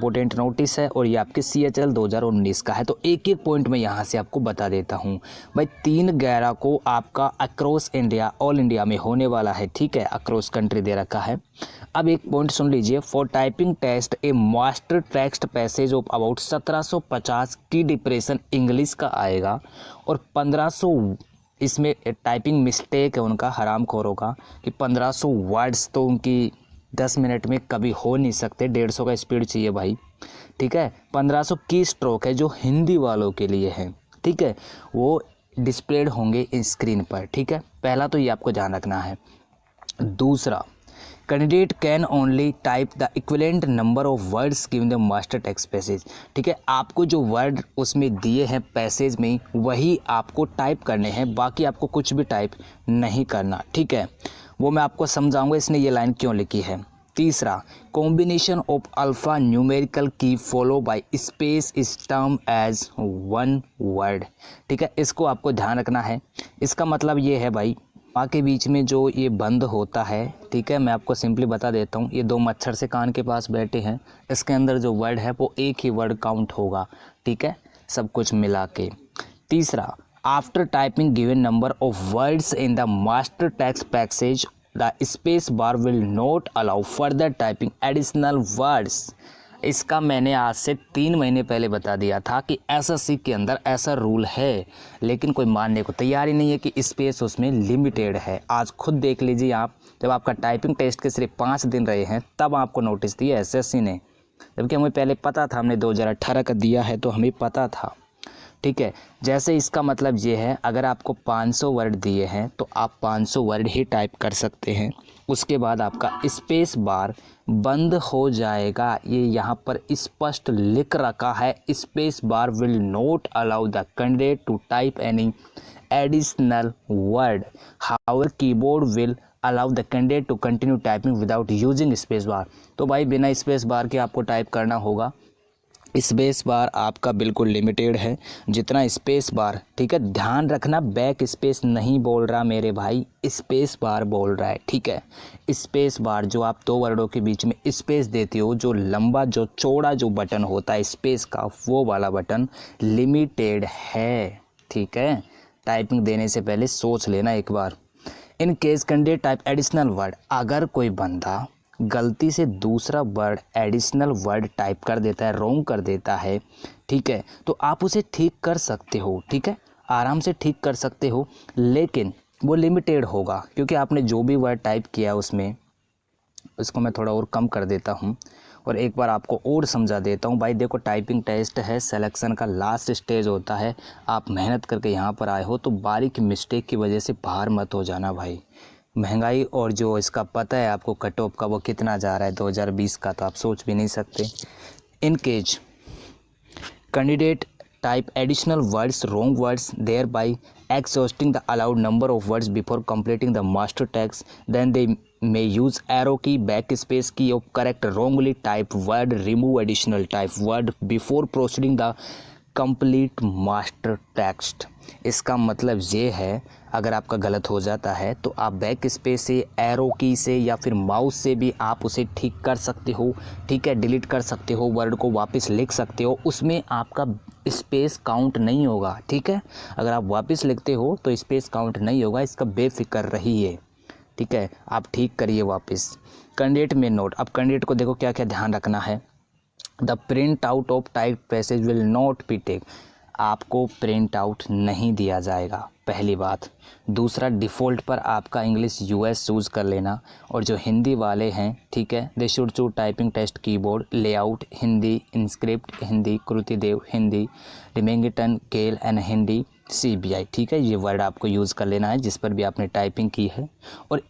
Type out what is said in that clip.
Important notice है और ये आपके CHL 2019 का है। तो एक एक पॉइंट मैं यहाँ से आपको बता देता हूँ भाई। 3/11 को आपका अक्रॉस इंडिया ऑल इंडिया में होने वाला है, ठीक है, अक्रॉस कंट्री दे रखा है। अब एक पॉइंट सुन लीजिए, for typing test a master text passage of about 1750 की डिप्रेशन इंग्लिश का आएगा और 1500 इसमें टाइपिंग मिस्टेक है उनका हरामखोरों का कि 1500 वर्ड्स तो उनकी 10 मिनट में कभी हो नहीं सकते, 150 का स्पीड चाहिए भाई, ठीक है। 1500 की स्ट्रोक है जो हिंदी वालों के लिए है, ठीक है, वो डिस्प्लेड होंगे स्क्रीन पर, ठीक है। पहला तो ये आपको ध्यान रखना है। दूसरा, candidate can only type the equivalent number of words given the master text passage, ठीक है। आपको जो वर्ड उसमें दिए हैं पैसेज में वही आपको टाइप करने हैं, बाकी आपको कुछ भी टाइप नहीं करना, ठीक है। वो मैं आपको समझाऊंगा इसने ये लाइन क्यों लिखी है। तीसरा, combination of alphanumerical key follow by space is term as one word, ठीक है। इसको आपको ध्यान रखना है। इसका मतलब ये है भाई, माँ के बीच में जो ये बंद होता है, ठीक है, मैं आपको सिंपली बता देता हूँ। ये 2 मच्छर से कान के पास बैठे हैं, इसके अंदर जो वर्ड है वो एक ही वर्ड काउंट होगा, ठीक है, सब कुछ मिला के। तीसरा, after typing given number of words in the master text passage the space bar will not allow further typing additional words. इसका मैंने आज से 3 महीने पहले बता दिया था कि SSC के अंदर ऐसा रूल है, लेकिन कोई मानने को तैयार ही नहीं है कि स्पेस उसमें लिमिटेड है। आज खुद देख लीजिए आप, जब आपका टाइपिंग टेस्ट के सिर्फ 5 दिन रहे हैं तब आपको नोटिस दिया SSC ने, जबकि हमें पहले पता था, हमने 2018 का दिया है तो हमें पता था, ठीक है। जैसे इसका मतलब ये है, अगर आपको 500 वर्ड दिए हैं तो आप 500 वर्ड ही टाइप कर सकते हैं, उसके बाद आपका स्पेस बार बंद हो जाएगा। ये यहाँ पर स्पष्ट लिख रखा है, space bar will not allow the candidate to type any additional word, however keyboard will allow the candidate to continue typing without using space bar. तो भाई बिना स्पेस बार के आपको टाइप करना होगा। स्पेस बार आपका बिल्कुल लिमिटेड है, जितना स्पेस बार, ठीक है, ध्यान रखना बैक स्पेस नहीं बोल रहा मेरे भाई, स्पेस बार बोल रहा है, ठीक है। स्पेस बार जो आप 2 वर्डों के बीच में स्पेस देते हो, जो लंबा जो चौड़ा जो बटन होता है स्पेस का, वो वाला बटन लिमिटेड है, ठीक है। टाइपिंग देने से पहले सोच लेना एक बार। In case candidate type additional word, अगर कोई बंदा गलती से दूसरा वर्ड एडिशनल वर्ड टाइप कर देता है, रॉन्ग कर देता है, ठीक है, तो आप उसे ठीक कर सकते हो, ठीक है, आराम से ठीक कर सकते हो, लेकिन वो लिमिटेड होगा, क्योंकि आपने जो भी वर्ड टाइप किया उसमें, उसको मैं थोड़ा और कम कर देता हूँ और एक बार आपको और समझा देता हूँ। भाई देखो, टाइपिंग टेस्ट है, सिलेक्शन का लास्ट स्टेज होता है, आप मेहनत करके यहाँ पर आए हो, तो बारीक मिस्टेक की वजह से बाहर मत हो जाना भाई। महंगाई और जो इसका पता है आपको कट ऑफ का वो कितना जा रहा है 2020 का, तो आप सोच भी नहीं सकते। In case candidate type additional words wrong words thereby exhausting the allowed number of words before completing the master text, then they may use arrow key, backspace key of correct wrongly typed word, remove additional type word before proceeding the complete master text. इसका मतलब ये है, अगर आपका गलत हो जाता है तो आप बैक स्पेस से, एरो की से या फिर माउस से भी आप उसे ठीक कर सकते हो, ठीक है, डिलीट कर सकते हो, वर्ड को वापस लिख सकते हो, उसमें आपका स्पेस काउंट नहीं होगा, ठीक है। अगर आप वापस लिखते हो तो स्पेस काउंट नहीं होगा, इसका बेफिक्र रहिए, ठीक है, आप ठीक करिए वापस। कैंडिडेट में नोट, अब कैंडिडेट को देखो क्या क्या ध्यान रखना है। The print out of type passage will not be take, आपको प्रिंट आउट नहीं दिया जाएगा, पहली बात। दूसरा, डिफ़ॉल्ट पर आपका इंग्लिश US चूज़ कर लेना, और जो हिंदी वाले हैं, ठीक है, they should choose typing test keyboard layout Hindi, Inscript Hindi, Krutidev Hindi, Remington Gail and Hindi CBI, ठीक है। ये वर्ड आपको यूज़ कर लेना है जिस पर भी आपने टाइपिंग की है। और